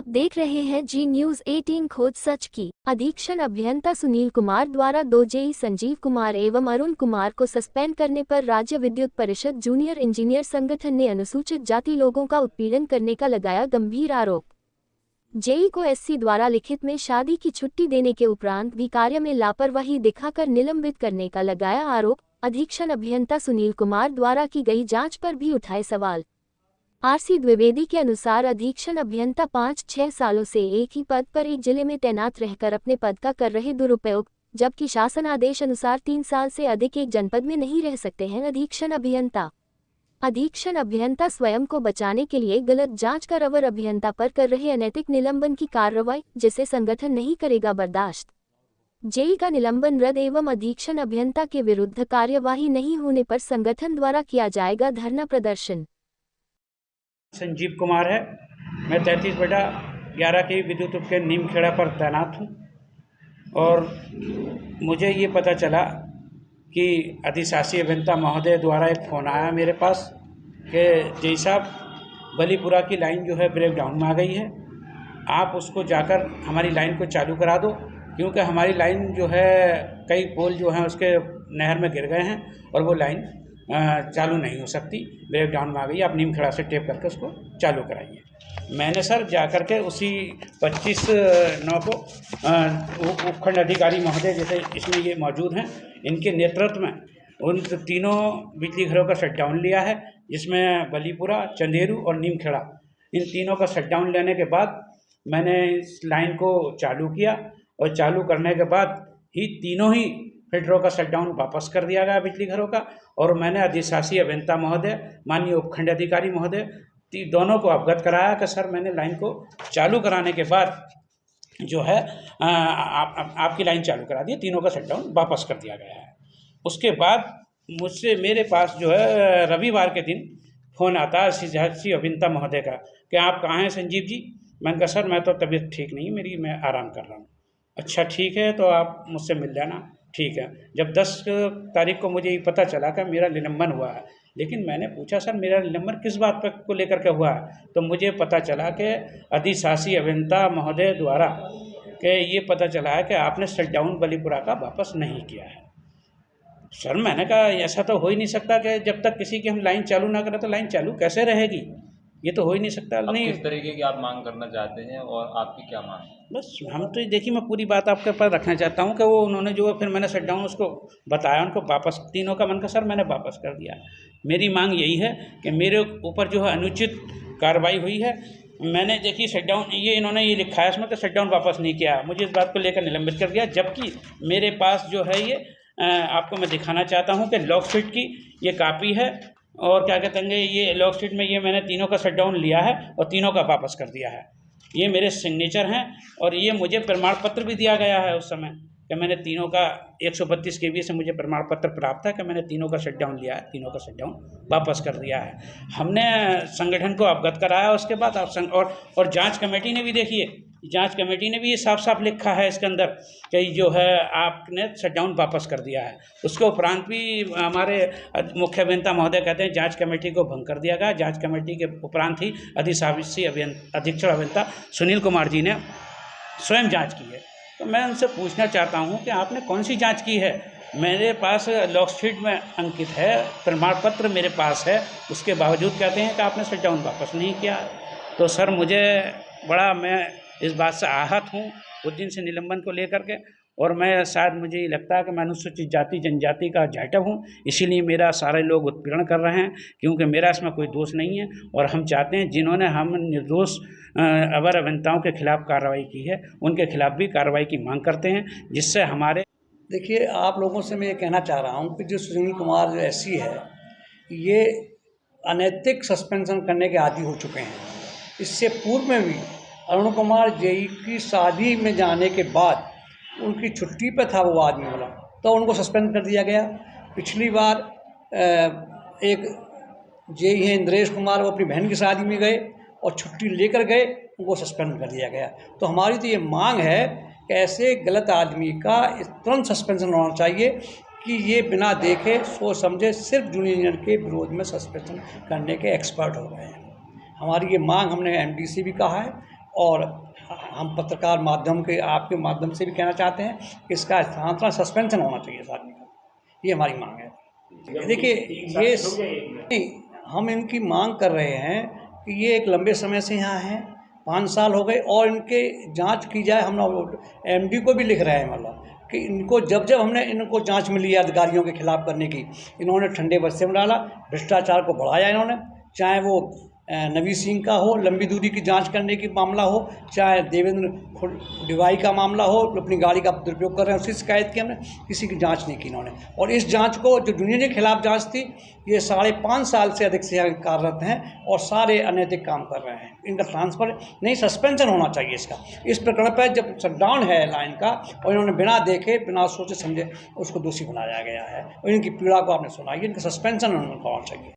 देख रहे हैं जी न्यूज 18 खोज सच की। अधीक्षण अभियंता सुनील कुमार द्वारा 2 जेई संजीव कुमार एवं अरुण कुमार को सस्पेंड करने पर राज्य विद्युत परिषद जूनियर इंजीनियर संगठन ने अनुसूचित जाति लोगों का उत्पीड़न करने का लगाया गंभीर आरोप। जेई को एससी द्वारा लिखित में शादी की छुट्टी देने के उपरांत भी कार्य में लापरवाही दिखाकर निलंबित करने का लगाया आरोप। अधीक्षण अभियंता सुनील कुमार द्वारा की गई जांच पर भी उठाए सवाल। आरसी द्विवेदी के अनुसार अधीक्षण अभियंता 5-6 सालों से एक ही पद पर एक जिले में तैनात रहकर अपने पद का कर रहे दुरुपयोग, जबकि शासन आदेश अनुसार 3 साल से अधिक एक जनपद में नहीं रह सकते हैं अधीक्षण अभियंता स्वयं को बचाने के लिए गलत जांच कर अवर अभियंता पर कर रहे अनैतिक निलंबन की कार्रवाई, जिसे संगठन नहीं करेगा बर्दाश्त। जेई का निलंबन रद्द एवं अधीक्षण अभियंता के विरुद्ध कार्यवाही नहीं होने पर संगठन द्वारा किया जाएगा धरना प्रदर्शन। संजीव कुमार है। मैं 33/11 के विद्युत उपकेंद्र नीमखेड़ा पर तैनात हूँ और मुझे ये पता चला कि अधिशासी अभियंता महोदय द्वारा एक फ़ोन आया मेरे पास कि जय साहब, बलीपुरा की लाइन जो है ब्रेक डाउन में आ गई है, आप उसको जाकर हमारी लाइन को चालू करा दो, क्योंकि हमारी लाइन जो है कई पोल जो हैं उसके नहर में गिर गए हैं और वो लाइन चालू नहीं हो सकती, ब्रेक डाउन में आ गई, आप नीमखेड़ा से टेप करके उसको चालू कराइए। मैंने सर जाकर के उसी 25/9 को उपखंड अधिकारी महोदय, जैसे इसमें ये मौजूद हैं, इनके नेतृत्व में उन तीनों बिजली घरों का शटडाउन लिया है, जिसमें बलीपुरा, चंदेरू और नीमखेड़ा, इन तीनों का शटडाउन लेने के बाद मैंने इस लाइन को चालू किया और चालू करने के बाद ही तीनों ही फिल्टरों का शटडाउन वापस कर दिया गया बिजली घरों का। और मैंने अधिशासी अभियंता महोदय, माननीय उपखंड अधिकारी महोदय, दोनों को अवगत कराया कि सर मैंने लाइन को चालू कराने के बाद जो है आपकी लाइन चालू करा दी, तीनों का शटडाउन वापस कर दिया गया है। उसके बाद मुझसे मेरे पास जो है रविवार के दिन फ़ोन आता है अधिशासी अभियंता महोदय का कि आप कहाँ हैं संजीव जी। मैंने कहा सर मैं तो तबीयत ठीक नहीं मेरी, मैं आराम कर रहा हूँ। अच्छा ठीक है, तो आप मुझसे मिल लेना। ठीक है। जब 10 तारीख को मुझे ये पता चला कि मेरा निलंबन हुआ है, लेकिन मैंने पूछा सर मेरा निलंबन किस बात पर को लेकर के हुआ है, तो मुझे पता चला कि अधिशासी अभियंता महोदय द्वारा कि ये पता चला है कि आपने शटडाउन बलीपुरा का वापस नहीं किया है। सर मैंने कहा ऐसा तो हो ही नहीं सकता कि जब तक किसी की हम लाइन चालू ना करें तो लाइन चालू कैसे रहेगी, ये तो हो ही नहीं सकता। नहीं, किस तरीके की आप मांग करना चाहते हैं और आपकी क्या मांग है? बस हम तो देखिए, मैं पूरी बात आपके पास रखना चाहता हूँ कि वो उन्होंने जो फिर मैंने शटडाउन उसको बताया, उनको वापस तीनों का मन का सर मैंने वापस कर दिया। मेरी मांग यही है कि मेरे ऊपर जो है अनुचित कार्रवाई हुई है। मैंने देखिए शटडाउन, ये इन्होंने ये लिखा है इसमें कि शटडाउन वापस नहीं किया, मुझे इस बात को लेकर निलंबित कर दिया, जबकि मेरे पास जो है ये आपको मैं दिखाना चाहता हूँ कि लॉगशीट की ये कापी है और क्या कहते हैं ये लॉगशीट में ये मैंने तीनों का शटडाउन लिया है और तीनों का वापस कर दिया है। ये मेरे सिग्नेचर हैं और ये मुझे प्रमाण पत्र भी दिया गया है उस समय कि मैंने तीनों का 132 kV से मुझे प्रमाण पत्र प्राप्त है कि मैंने तीनों का शटडाउन लिया है, तीनों का शटडाउन वापस कर दिया है। हमने संगठन को अवगत कराया उसके बाद और जांच कमेटी ने भी, देखिए जांच कमेटी ने भी ये साफ साफ लिखा है इसके अंदर कि जो है आपने शटडाउन वापस कर दिया है। उसके उपरांत भी हमारे मुख्य अभियंता महोदय कहते हैं जांच कमेटी को भंग कर दिया गया। जांच कमेटी के उपरांत ही अधिशासी अधीक्षण अभियंता सुनील कुमार जी ने स्वयं जाँच की है। तो मैं उनसे पूछना चाहता हूँ कि आपने कौन सी जांच की है। मेरे पास लॉगशीट में अंकित है, प्रमाण पत्र मेरे पास है, उसके बावजूद कहते हैं कि आपने शटडाउन वापस नहीं किया। तो सर मुझे बड़ा, मैं इस बात से आहत हूँ उस दिन से निलंबन को लेकर के, और मैं शायद मुझे ये लगता है कि मैं अनुसूचित जाति जनजाति का जाटव हूँ, इसीलिए मेरा सारे लोग उत्पीड़न कर रहे हैं, क्योंकि मेरा इसमें कोई दोष नहीं है। और हम चाहते हैं जिन्होंने हम निर्दोष अवर अभियंताओं के खिलाफ कार्रवाई की है उनके खिलाफ भी कार्रवाई की मांग करते हैं, जिससे हमारे। देखिए, आप लोगों से मैं ये कहना चाह रहा हूँ कि जो सुनील कुमार जो एससी है, ये अनैतिक सस्पेंशन करने के आदी हो चुके हैं। इससे पूर्व में भी अरुण कुमार जेई की शादी में जाने के बाद उनकी छुट्टी पे था वो आदमी वाला, तो उनको सस्पेंड कर दिया गया। पिछली बार एक जेई है इंद्रेश कुमार, वो अपनी बहन की शादी में गए और छुट्टी लेकर गए, उनको सस्पेंड कर दिया गया। तो हमारी तो ये मांग है कि ऐसे गलत आदमी का तुरंत सस्पेंशन होना चाहिए कि ये बिना देखे सोच समझे सिर्फ जूनियर इंजीनियर के विरोध में सस्पेंशन करने के एक्सपर्ट हो गए हैं। हमारी ये मांग हमने एमडी से भी कहा है और हम पत्रकार माध्यम के आपके माध्यम से भी कहना चाहते हैं कि इसका स्थानांतरण सस्पेंशन होना चाहिए इस आदमी का, ये हमारी मांग है। देखिए ये नहीं, हम इनकी मांग कर रहे हैं कि ये एक लंबे समय से यहाँ हैं, 5 साल हो गए, और इनके जांच की जाए। हम एमडी को भी लिख रहे हैं मतलब कि इनको जब हमने इनको जांच मिली है अधिकारियों के खिलाफ करने की, इन्होंने ठंडे बस्ते में डाला, भ्रष्टाचार को बढ़ाया इन्होंने, चाहे वो नवी सिंह का हो, लंबी दूरी की जांच करने की मामला हो, चाहे देवेंद्र डिवाई का मामला हो, अपनी गाड़ी का दुरुपयोग कर रहे हैं, उसकी शिकायत की हमने, किसी की जांच नहीं की इन्होंने। और इस जांच को जो जूनियर के खिलाफ जांच थी, ये 5.5 साल से अधिक से कार्यरत हैं और सारे अनैतिक काम कर रहे हैं। इनका ट्रांसफ़र नहीं, सस्पेंशन होना चाहिए इसका। इस प्रकरण पर जब शटडाउन है लाइन का और इन्होंने बिना देखे बिना सोचे समझे उसको दोषी बनाया गया है, और इनकी पीड़ा को आपने सुना, इनका सस्पेंशन होना चाहिए।